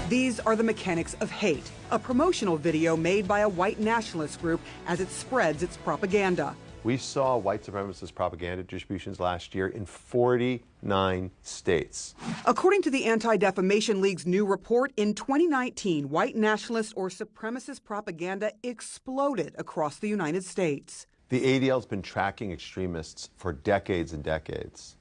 These are the Mechanics of Hate, a promotional video made by a white nationalist group as it spreads its propaganda. We saw white supremacist propaganda distributions last year in 49 states. According to the Anti-Defamation League's new report, in 2019, white nationalist or supremacist propaganda exploded across the United States. The ADL has been tracking extremists for decades and decades,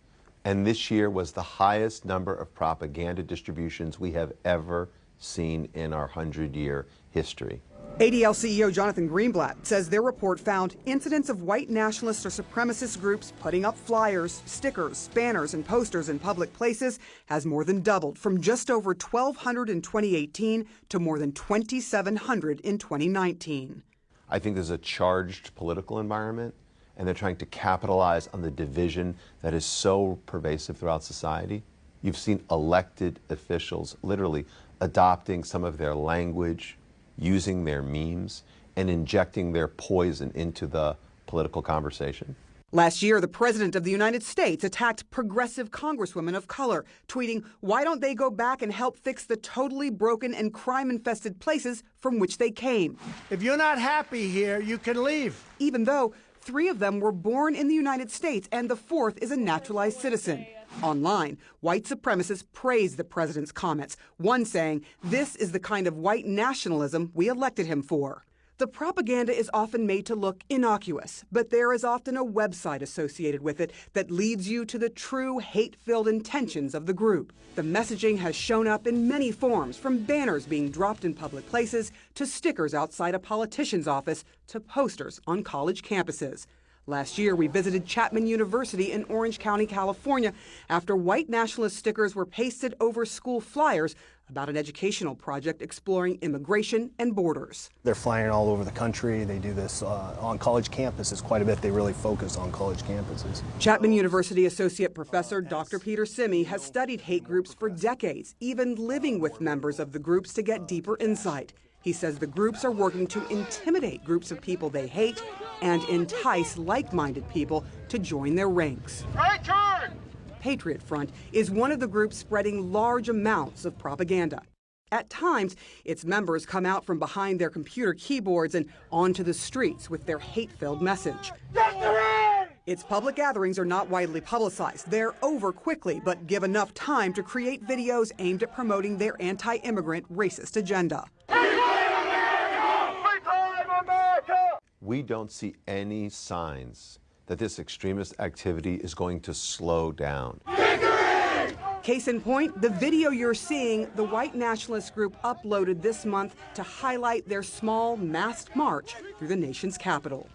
and this year was the highest number of propaganda distributions we have ever seen in our 100-year history. ADL CEO Jonathan Greenblatt says their report found incidents of white nationalist or supremacist groups putting up flyers, stickers, banners, and posters in public places has more than doubled from just over 1,200 in 2018 to more than 2,700 in 2019. I think there's a charged political environment, and they're trying to capitalize on the division that is so pervasive throughout society. You've seen elected officials literally adopting some of their language, using their memes, and injecting their poison into the political conversation. Last year, the President of the United States attacked progressive congresswomen of color, tweeting, "Why don't they go back and help fix the totally broken and crime-infested places from which they came?" If you're not happy here, you can leave. Even though 3 of them were born in the United States and the 4th is a naturalized citizen. Online, white supremacists praised the president's comments, one saying, "This is the kind of white nationalism we elected him for." The propaganda is often made to look innocuous, but there is often a website associated with it that leads you to the true hate-filled intentions of the group. The messaging has shown up in many forms, from banners being dropped in public places, to stickers outside a politician's office, to posters on college campuses. Last year, we visited Chapman University in Orange County, California, after white nationalist stickers were pasted over school flyers about an educational project exploring immigration and borders. They're flying all over the country. They do this on college campuses quite a bit. They really focus on college campuses. Chapman University Associate Professor Dr. Peter Simi has studied hate groups for decades, even living with members of the groups to get deeper insight. He says the groups are working to intimidate groups of people they hate and entice like-minded people to join their ranks. Right turn! Patriot Front is one of the groups spreading large amounts of propaganda. At times, its members come out from behind their computer keyboards and onto the streets with their hate-filled message. Its public gatherings are not widely publicized. They're over quickly, but give enough time to create videos aimed at promoting their anti-immigrant racist agenda. We don't see any signs that this extremist activity is going to slow down. Case in point, the video you're seeing, the white nationalist group uploaded this month to highlight their small masked march through the nation's capital.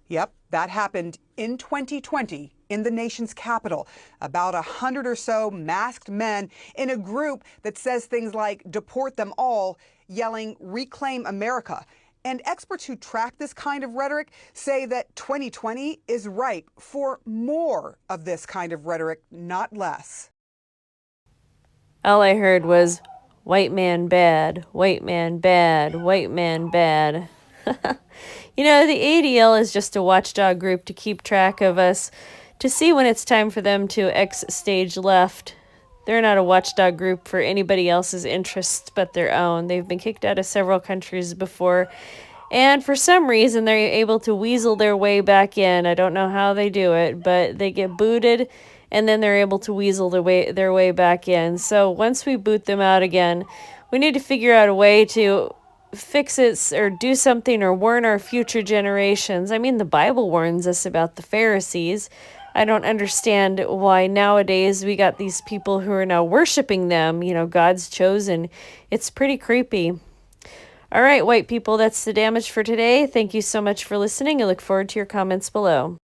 Yep, that happened in 2020 in the nation's capital. About 100 or so masked men in a group that says things like "deport them all," yelling "reclaim America." And experts who track this kind of rhetoric say that 2020 is ripe for more of this kind of rhetoric, not less. All I heard was, "White man bad, white man bad, white man bad." You know, the ADL is just a watchdog group to keep track of us, to see when it's time for them to X stage left. They're not a watchdog group for anybody else's interests but their own. They've been kicked out of several countries before, and for some reason they're able to weasel their way back in. I don't know how they do it, but they get booted and then they're able to weasel their way back in. So once we boot them out again, we need to figure out a way to fix it or do something or warn our future generations. I mean, the Bible warns us about the Pharisees. I don't understand why nowadays we got these people who are now worshiping them, you know, God's chosen. It's pretty creepy. All right, white people, that's the damage for today. Thank you so much for listening. I look forward to your comments below.